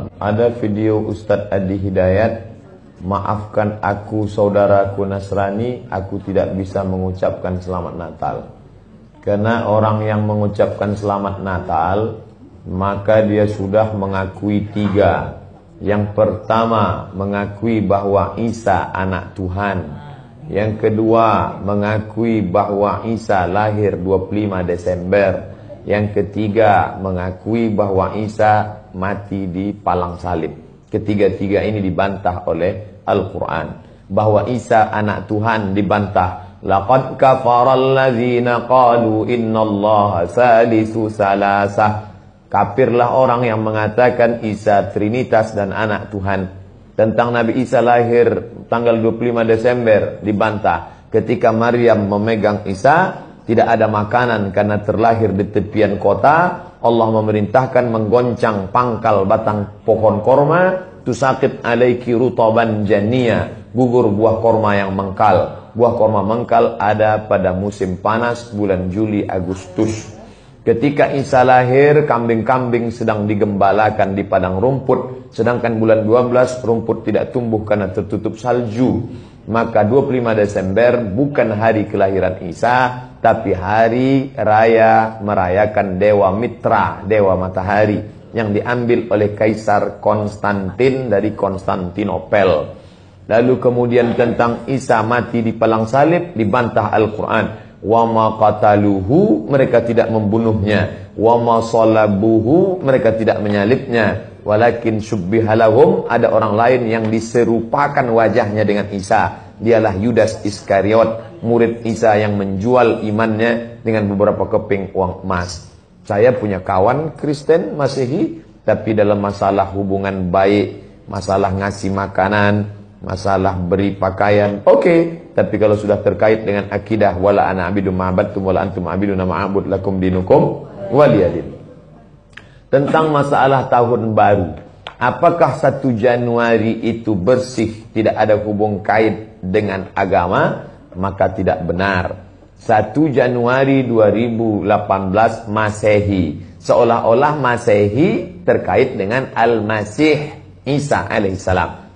Ada video Ustadz Adi Hidayat, maafkan aku saudaraku Nasrani, aku tidak bisa mengucapkan selamat Natal. Karena orang yang mengucapkan selamat Natal, maka dia sudah mengakui tiga. Yang pertama, mengakui bahwa Isa anak Tuhan. Yang kedua, mengakui bahwa Isa lahir 25 Desember. Yang ketiga, mengakui bahwa Isa mati di palang salib. Ketiga-tiga ini dibantah oleh Al-Quran. Bahwa Isa anak Tuhan dibantah. Laqad kafaral ladzina qalu innallaha salisu salasah. Kafirlah orang yang mengatakan Isa Trinitas dan anak Tuhan. Tentang Nabi Isa lahir tanggal 25 Desember dibantah. Ketika Maryam memegang Isa, tidak ada makanan karena terlahir di tepian kota. Allah memerintahkan menggoncang pangkal batang pohon korma. Tusakit alaiki rutaban jania. Gugur buah korma yang mengkal. Buah korma mengkal ada pada musim panas bulan Juli Agustus. Ketika Isa lahir, kambing-kambing sedang digembalakan di padang rumput. Sedangkan bulan 12 rumput tidak tumbuh karena tertutup salju. Maka 25 Desember bukan hari kelahiran Isa, tapi hari raya merayakan Dewa Mitra, Dewa Matahari, yang diambil oleh Kaisar Konstantin dari Konstantinopel. Lalu kemudian tentang Isa mati di palang salib dibantah Al-Quran. Wa ma qataluhu, mereka tidak membunuhnya. Wa ma salabuhu, mereka tidak menyalibnya. Walakin syubbihalahum, ada orang lain yang diserupakan wajahnya dengan Isa. Dialah Yudas Iskariot, murid Isa yang menjual imannya dengan beberapa keping uang emas. Saya punya kawan Kristen Masehi, tapi dalam masalah hubungan baik, masalah ngasih makanan, masalah beri pakaian, oke. Tapi kalau sudah terkait dengan akidah, wala ana abidu ma'abadtum wala antum abiduna ma'abud lakum dinukum waliyadin. Tentang masalah tahun baru, apakah 1 Januari itu bersih, tidak ada hubung kait dengan agama? Maka tidak benar. 1 Januari 2018 Masehi, seolah-olah Masehi terkait dengan Al-Masih Isa alaihissalam.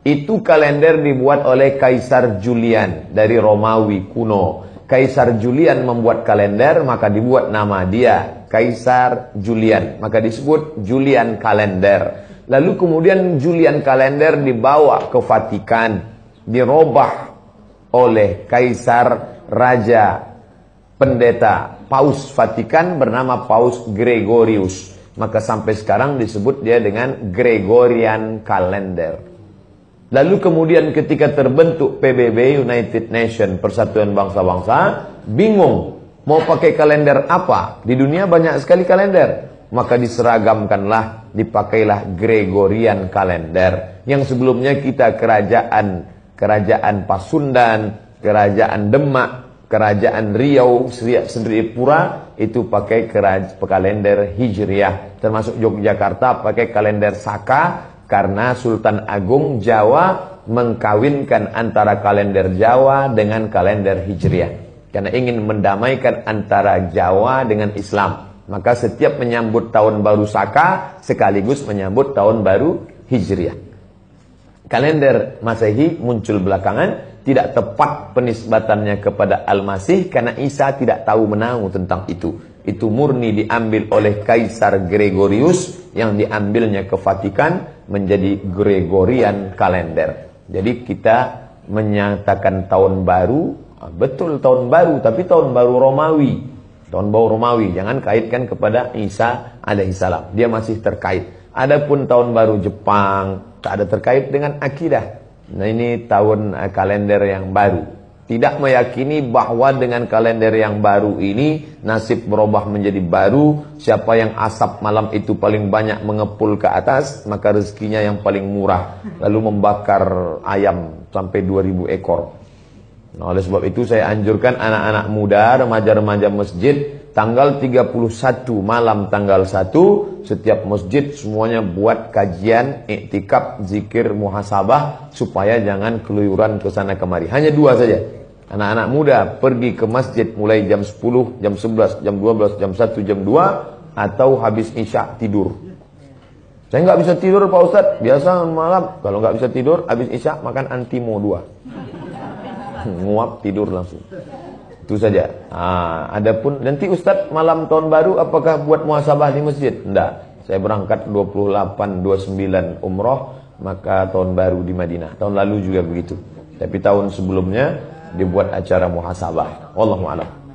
Itu kalender dibuat oleh Kaisar Julian dari Romawi kuno. Kaisar Julian membuat kalender, maka dibuat nama dia Kaisar Julian, maka disebut Julian kalender. Lalu kemudian Julian kalender dibawa ke Vatikan, dirobah oleh Kaisar Raja Pendeta Paus Vatikan bernama Paus Gregorius. Maka sampai sekarang disebut dia dengan Gregorian kalender. Lalu kemudian ketika terbentuk PBB, United Nation, Persatuan Bangsa-Bangsa, bingung mau pakai kalender apa? Di dunia banyak sekali kalender. Maka diseragamkanlah, dipakailah Gregorian kalender. Yang sebelumnya kita kerajaan Pasundan, kerajaan Demak, kerajaan Riau, Sendripura, itu pakai kalender Hijriah. Termasuk Yogyakarta pakai kalender Saka, karena Sultan Agung Jawa mengkawinkan antara kalender Jawa dengan kalender Hijriah. Karena ingin mendamaikan antara Jawa dengan Islam. Maka setiap menyambut tahun baru Saka, sekaligus menyambut tahun baru Hijriah. Kalender Masehi muncul belakangan, tidak tepat penisbatannya kepada Al-Masih, karena Isa tidak tahu menahu tentang itu. Itu murni diambil oleh Kaisar Gregorius, yang diambilnya ke Vatikan, menjadi Gregorian kalender. Jadi kita menyatakan tahun baru, betul tahun baru, tapi tahun baru Romawi. Tahun baru Romawi, jangan kaitkan kepada Isa alaihissalam. Dia masih terkait. Adapun tahun baru Jepang, tak ada terkait dengan akidah. Nah, ini tahun kalender yang baru. Tidak meyakini bahwa dengan kalender yang baru ini nasib berubah menjadi baru. Siapa yang asap malam itu paling banyak mengepul ke atas, maka rezekinya yang paling murah. Lalu membakar ayam sampai 2000 ekor. Nah, oleh sebab itu saya anjurkan anak-anak muda, remaja-remaja masjid, tanggal 31 malam tanggal 1, setiap masjid semuanya buat kajian, iktikaf, zikir, muhasabah, supaya jangan keluyuran ke sana kemari. Hanya 2 saja. Anak-anak muda pergi ke masjid mulai jam 10, jam 11, jam 12, jam 1, jam 2, atau habis isya tidur. Saya nggak bisa tidur Pak Ustadz. Biasa malam kalau nggak bisa tidur, habis isya makan Antimo 2. Nguap tidur langsung. Itu saja. Adapun nanti Ustadz malam tahun baru apakah buat muhasabah di masjid? Enggak. Saya berangkat 28-29 umroh, maka tahun baru di Madinah. Tahun lalu juga begitu. Tapi tahun sebelumnya dibuat acara muhasabah. Wallahu a'lam.